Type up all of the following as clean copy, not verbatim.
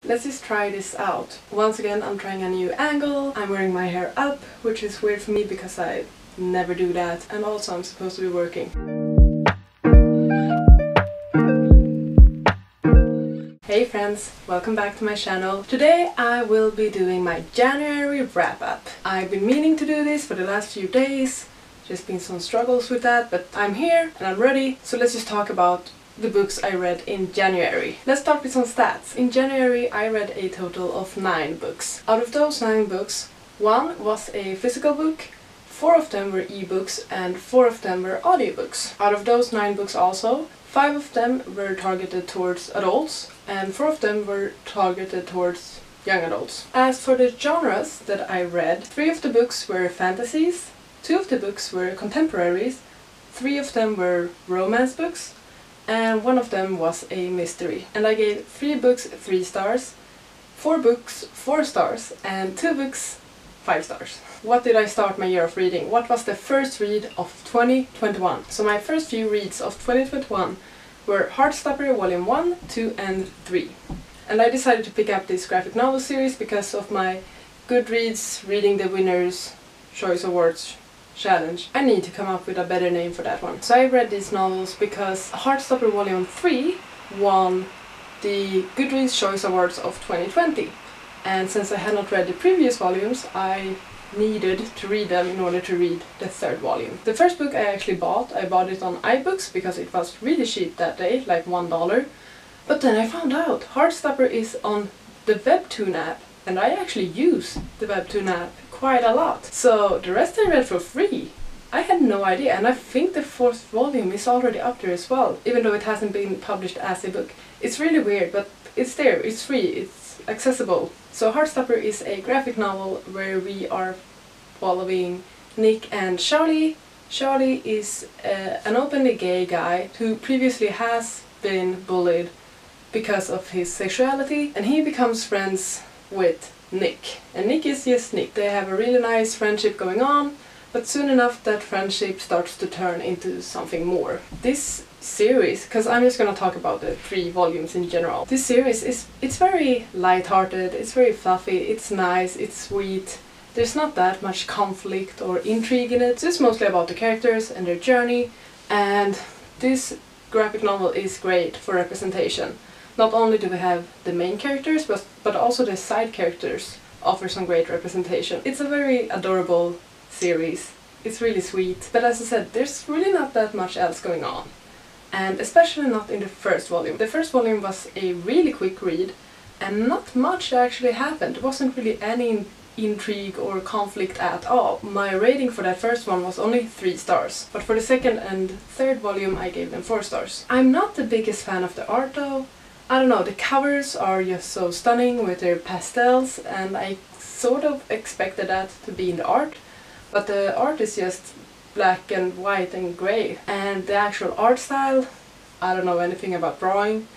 Let's just try this out. Once again, I'm trying a new angle. I'm wearing my hair up, which is weird for me because I never do that. And also I'm supposed to be working. Hey friends, welcome back to my channel. Today I will be doing my January wrap-up. I've been meaning to do this for the last few days. Just been some struggles with that, but I'm here and I'm ready. So let's just talk about the books I read in January. Let's start with some stats. In January I read a total of 9 books. Out of those 9 books, 1 was a physical book, 4 of them were ebooks and 4 of them were audiobooks. Out of those 9 books also, 5 of them were targeted towards adults and 4 of them were targeted towards young adults. As for the genres that I read, 3 of the books were fantasies, 2 of the books were contemporaries, 3 of them were romance books, and 1 of them was a mystery. And I gave 3 books 3 stars, 4 books 4 stars, and 2 books 5 stars. What did I start my year of reading? What was the first read of 2021? So my first few reads of 2021 were Heartstopper Volume 1, 2 and 3. And I decided to pick up this graphic novel series because of my Goodreads Reading the Winners Choice Awards challenge. I need to come up with a better name for that one. So I read these novels because Heartstopper Volume 3 won the Goodreads Choice Awards of 2020. And since I had not read the previous volumes, I needed to read them in order to read the 3rd volume. The first book I actually bought, I bought it on iBooks because it was really cheap that day, like $1. But then I found out Heartstopper is on the Webtoon app, and I actually use the Webtoon app quite a lot. So the rest I read for free. I had no idea, and I think the 4th volume is already up there as well, even though it hasn't been published as a book. It's really weird, but it's there, it's free, it's accessible. So Heartstopper is a graphic novel where we are following Nick and Charlie. Charlie is an openly gay guy who previously has been bullied because of his sexuality, and he becomes friends with Nick. And Nick is just Nick. They have a really nice friendship going on, but soon enough that friendship starts to turn into something more. This series, because I'm just gonna talk about the 3 volumes in general. This series it's very light-hearted, it's very fluffy, it's nice, it's sweet. There's not that much conflict or intrigue in it. It's mostly about the characters and their journey, and this graphic novel is great for representation. Not only do we have the main characters, but also the side characters offer some great representation. It's a very adorable series. It's really sweet. But as I said, there's really not that much else going on. And especially not in the 1st volume. The 1st volume was a really quick read, and not much actually happened. There wasn't really any intrigue or conflict at all. My rating for that 1st one was only 3 stars. But for the 2nd and 3rd volume I gave them 4 stars. I'm not the biggest fan of the art though. I don't know, the covers are just so stunning with their pastels, and I sort of expected that to be in the art, but the art is just black and white and grey. And the actual art style, I don't know anything about drawing,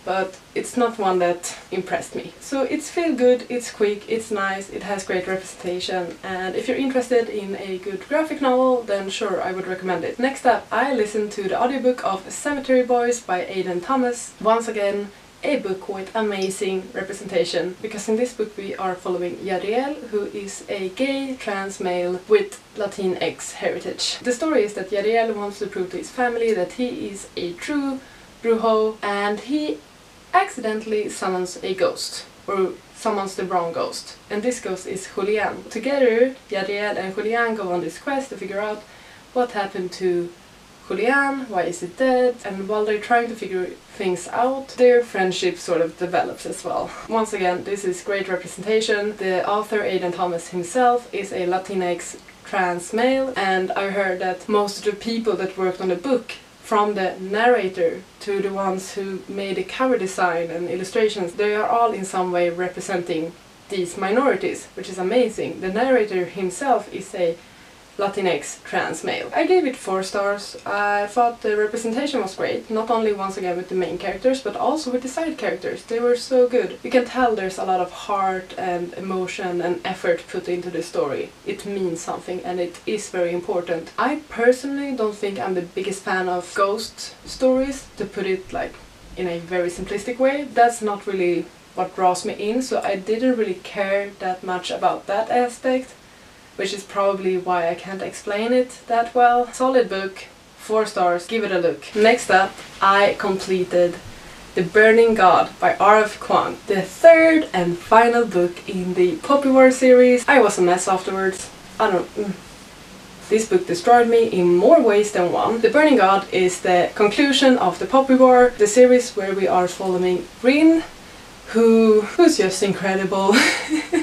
but it's not one that impressed me. So it's feel good, it's quick, it's nice, it has great representation, and if you're interested in a good graphic novel, then sure, I would recommend it. Next up, I listened to the audiobook of Cemetery Boys by Aidan Thomas. Once again, a book with amazing representation, because in this book we are following Yadiel, who is a gay trans male with Latinx heritage. The story is that Yadiel wants to prove to his family that he is a true brujo, and he accidentally summons a ghost, or summons the wrong ghost, and this ghost is Julian. Together, Yadiel and Julian go on this quest to figure out what happened to Julian, why is he dead, and while they're trying to figure things out, their friendship sort of develops as well. Once again, this is great representation. The author, Aidan Thomas himself, is a Latinx trans male, and I heard that most of the people that worked on the book, from the narrator to the ones who made the cover design and illustrations, they are all in some way representing these minorities, which is amazing. The narrator himself is a Latinx trans male. I gave it 4 stars. I thought the representation was great, not only once again with the main characters, but also with the side characters. They were so good. You can tell there's a lot of heart and emotion and effort put into the story. It means something, and it is very important. I personally don't think I'm the biggest fan of ghost stories, to put it like in a very simplistic way. That's not really what draws me in, so I didn't really care that much about that aspect, which is probably why I can't explain it that well. Solid book, 4 stars, give it a look. Next up, I completed The Burning God by R.F. Kuang, the third and final book in the Poppy War series. I was a mess afterwards. This book destroyed me in more ways than one. The Burning God is the conclusion of the Poppy War, the series where we are following Rin, who's just incredible.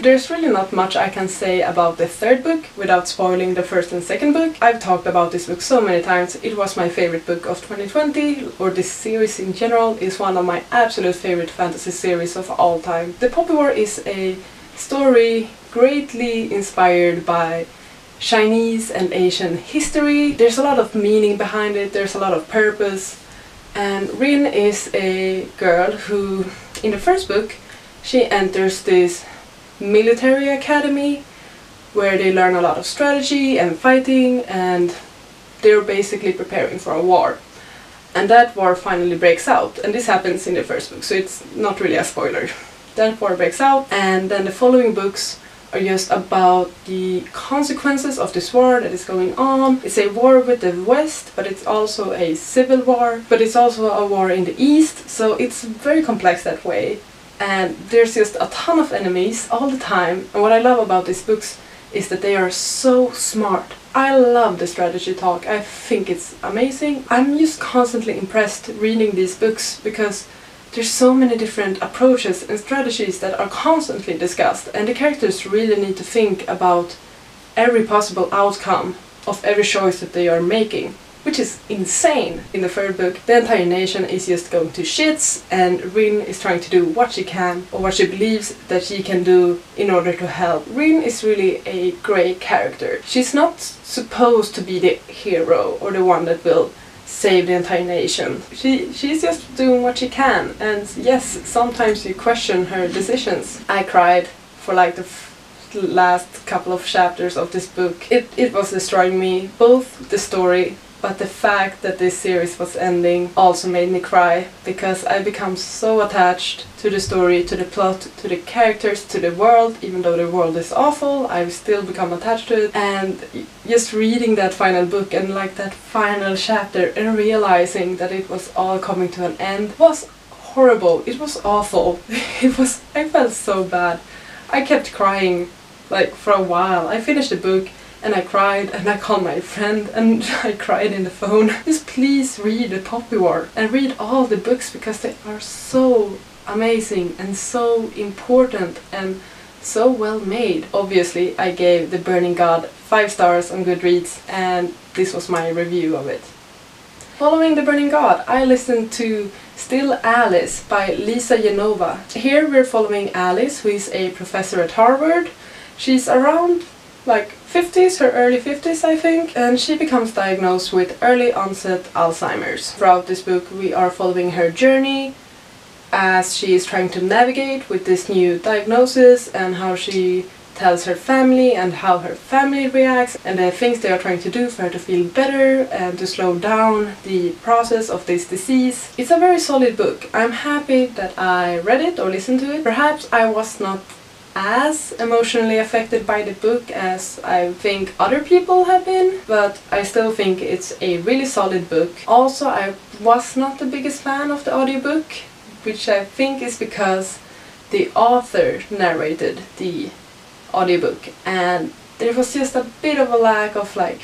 There's really not much I can say about the third book without spoiling the first and second book. I've talked about this book so many times. It was my favorite book of 2020, or this series in general is one of my absolute favorite fantasy series of all time. The Poppy War is a story greatly inspired by Chinese and Asian history. There's a lot of meaning behind it, there's a lot of purpose, and Rin is a girl who, in the first book, she enters this military academy where they learn a lot of strategy and fighting, and they're basically preparing for a war. And that war finally breaks out, and this happens in the first book, so it's not really a spoiler. That war breaks out, and then the following books are just about the consequences of this war that is going on. It's a war with the West, but it's also a civil war, but it's also a war in the East, so it's very complex that way. And there's just a ton of enemies all the time, and what I love about these books is that they are so smart. I love the strategy talk, I think it's amazing. I'm just constantly impressed reading these books because there's so many different approaches and strategies that are constantly discussed, and the characters really need to think about every possible outcome of every choice that they are making, which is insane. In the third book, the entire nation is just going to shits, and Rin is trying to do what she can, or what she believes that she can do in order to help. Rin is really a great character. She's not supposed to be the hero or the one that will save the entire nation. She's just doing what she can, and yes, sometimes you question her decisions. I cried for like the last couple of chapters of this book. It was destroying me, both the story, but the fact that this series was ending also made me cry, because I become so attached to the story, to the plot, to the characters, to the world. Even though the world is awful, I've still become attached to it. And just reading that final book and like that final chapter and realizing that it was all coming to an end was horrible. It was awful. I felt so bad. I kept crying like for a while. I finished the book and I cried, and I called my friend and I cried in the phone. Just please read The Poppy War and read all the books, because they are so amazing and so important and so well made. Obviously I gave The Burning God 5 stars on Goodreads, and this was my review of it. Following The Burning God, I listened to Still Alice by Lisa Genova. Here we're following Alice, who is a professor at Harvard. She's around like 50s, her early 50s I think, and she becomes diagnosed with early onset Alzheimer's. Throughout this book we are following her journey as she is trying to navigate with this new diagnosis, and how she tells her family and how her family reacts, and the things they are trying to do for her to feel better and to slow down the process of this disease. It's a very solid book. I'm happy that I read it or listened to it. Perhaps I was not as emotionally affected by the book as I think other people have been, but I still think it's a really solid book. Also, I was not the biggest fan of the audiobook, which I think is because the author narrated the audiobook, and there was just a bit of a lack of like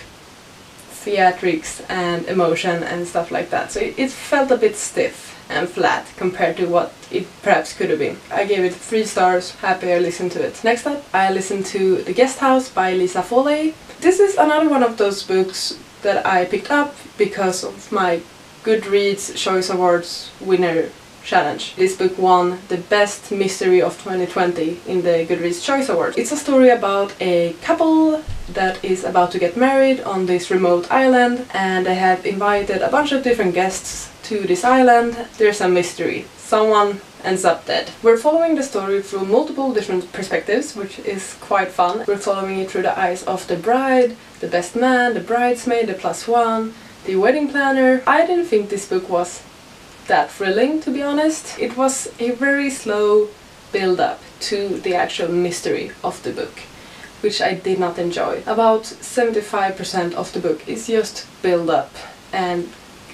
theatrics and emotion and stuff like that, so it felt a bit stiff and flat compared to what it perhaps could have been. I gave it 3 stars, happy I listened to it. Next up, I listened to The Guest House by Lisa Foley. This is another one of those books that I picked up because of my Goodreads Choice Awards winner challenge. This book won the best mystery of 2020 in the Goodreads Choice Awards. It's a story about a couple that is about to get married on this remote island, and they have invited a bunch of different guests to this island. There's a mystery. Someone ends up dead. We're following the story through multiple different perspectives, which is quite fun. We're following it through the eyes of the bride, the best man, the bridesmaid, the +1, the wedding planner. I didn't think this book was that thrilling, to be honest. It was a very slow build-up to the actual mystery of the book, which I did not enjoy. About 75% of the book is just build-up and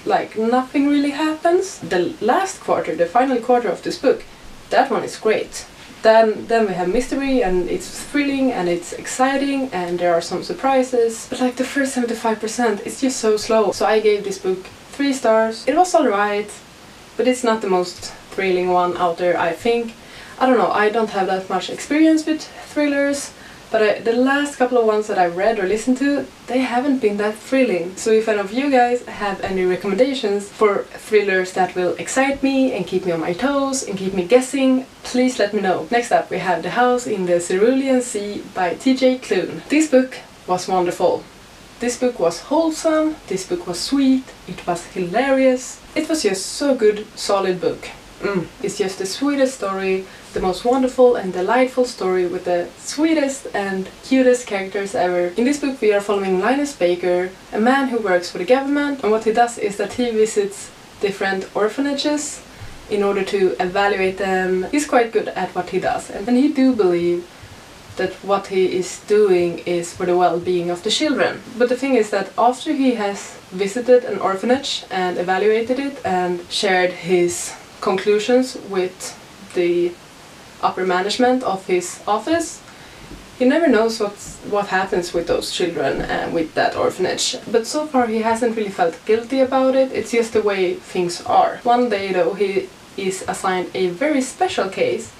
like nothing really happens. The last quarter, the final quarter of this book, that one is great. Then we have mystery, and it's thrilling and it's exciting and there are some surprises. But like the first 75% is just so slow. So I gave this book 3 stars. It was alright, but it's not the most thrilling one out there, I think. I don't know, I don't have that much experience with thrillers, but the last couple of ones that I've read or listened to, they haven't been that thrilling. So if any of you guys have any recommendations for thrillers that will excite me and keep me on my toes and keep me guessing, please let me know. Next up we have The House in the Cerulean Sea by T.J. Klune. This book was wonderful. This book was wholesome, this book was sweet, it was hilarious. It was just so good, solid book. It's just the sweetest story, the most wonderful and delightful story with the sweetest and cutest characters ever. In this book we are following Linus Baker, a man who works for the government, and what he does is that he visits different orphanages in order to evaluate them. He's quite good at what he does, and he do believe that what he is doing is for the well-being of the children. But the thing is that after he has visited an orphanage and evaluated it and shared his conclusions with the upper management of his office, he never knows what happens with those children and with that orphanage. But so far he hasn't really felt guilty about it, it's just the way things are. One day though he is assigned a very special case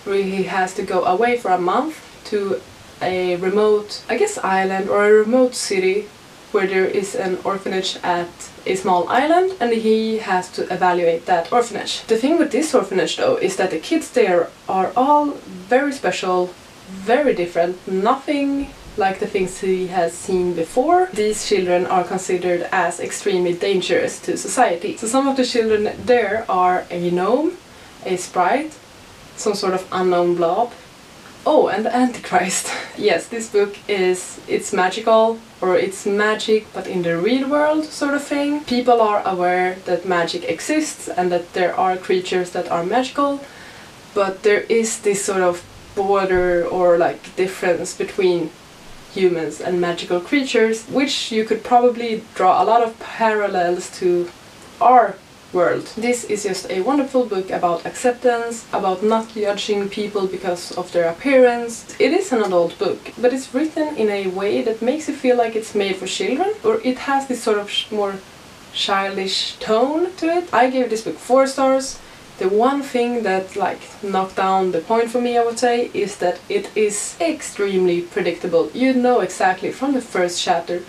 where he has to go away for a month to a remote, I guess, island or a remote city where there is an orphanage at a small island, and he has to evaluate that orphanage. The thing with this orphanage though is that the kids there are all very special, very different, nothing like the things he has seen before. These children are considered as extremely dangerous to society. So some of the children there are a gnome, a sprite, some sort of unknown blob. Oh, and the Antichrist. Yes, this book it's magical, or it's magic but in the real world sort of thing. People are aware that magic exists and that there are creatures that are magical, but there is this sort of border or like difference between humans and magical creatures, which you could probably draw a lot of parallels to our world. This is just a wonderful book about acceptance, about not judging people because of their appearance. It is an adult book, but it's written in a way that makes you feel like it's made for children, or it has this sort of more childish tone to it. I gave this book 4 stars. The one thing that like knocked down the point for me, I would say, is that it is extremely predictable. You know exactly from the first chapter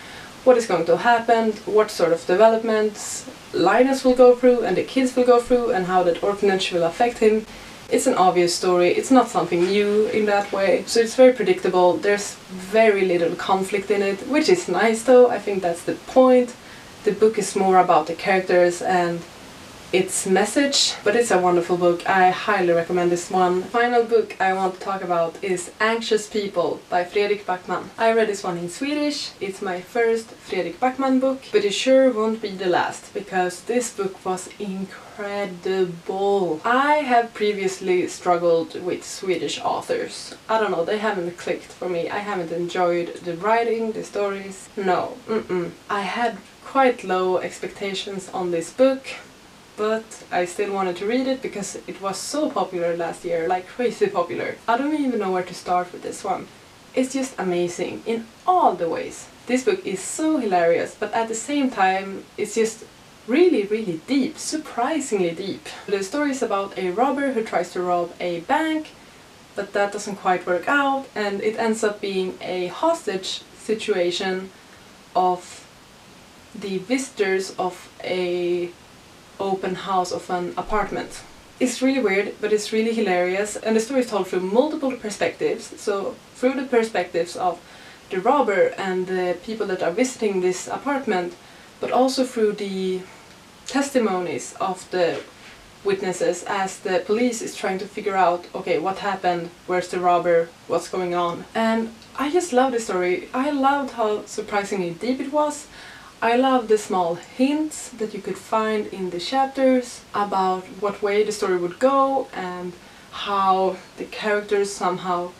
what is going to happen, what sort of developments Linus will go through and the kids will go through, and how that orphanage will affect him. It's an obvious story, it's not something new in that way, so it's very predictable. There's very little conflict in it, which is nice though. I think that's the point. The book is more about the characters and its message, but it's a wonderful book. I highly recommend this one. Final book I want to talk about is Anxious People by Fredrik Backman. I read this one in Swedish. It's my first Fredrik Backman book, but it sure won't be the last, because this book was incredible. I have previously struggled with Swedish authors. I don't know, they haven't clicked for me. I haven't enjoyed the writing, the stories. No, I had quite low expectations on this book, but I still wanted to read it because it was so popular last year, like crazy popular. I don't even know where to start with this one. It's just amazing in all the ways. This book is so hilarious, but at the same time it's just really, really deep, surprisingly deep. The story is about a robber who tries to rob a bank, but that doesn't quite work out, and it ends up being a hostage situation of the visitors of a open house of an apartment. It's really weird, but it's really hilarious, and the story is told through multiple perspectives. So through the perspectives of the robber and the people that are visiting this apartment, but also through the testimonies of the witnesses as the police is trying to figure out, okay, what happened, where's the robber, what's going on. And I just love the story. I loved how surprisingly deep it was. I love the small hints that you could find in the chapters about what way the story would go and how the characters somehow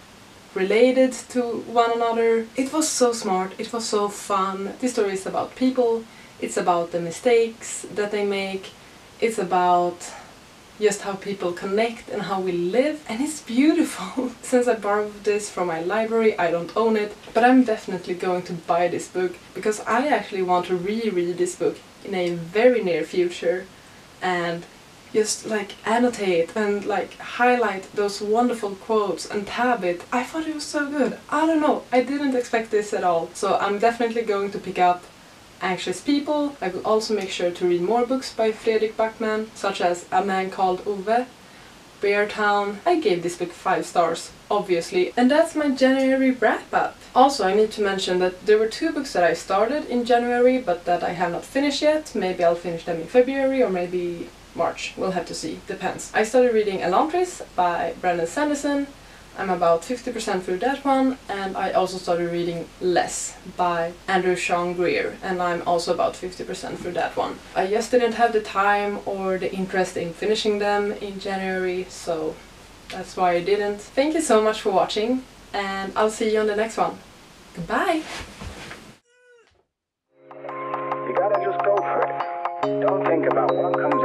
related to one another. It was so smart, it was so fun. This story is about people, it's about the mistakes that they make, it's about just how people connect and how we live, and it's beautiful. Since I borrowed this from my library, I don't own it, but I'm definitely going to buy this book because I actually want to reread this book in a very near future and just like annotate and like highlight those wonderful quotes and tab it. I thought it was so good. I don't know, I didn't expect this at all. So I'm definitely going to pick up Anxious People. I will also make sure to read more books by Fredrik Backman, such as A Man Called Ove, Bear Town. I gave this book 5 stars, obviously. And that's my January wrap up. Also, I need to mention that there were 2 books that I started in January, but that I have not finished yet. Maybe I'll finish them in February or maybe March. We'll have to see. Depends. I started reading Elantris by Brandon Sanderson. I'm about 50% through that one, and I also started reading Less by Andrew Sean Greer, and I'm also about 50% through that one. I just didn't have the time or the interest in finishing them in January, so that's why I didn't. Thank you so much for watching, and I'll see you on the next one. Goodbye! You gotta just go for it. Don't think about what comes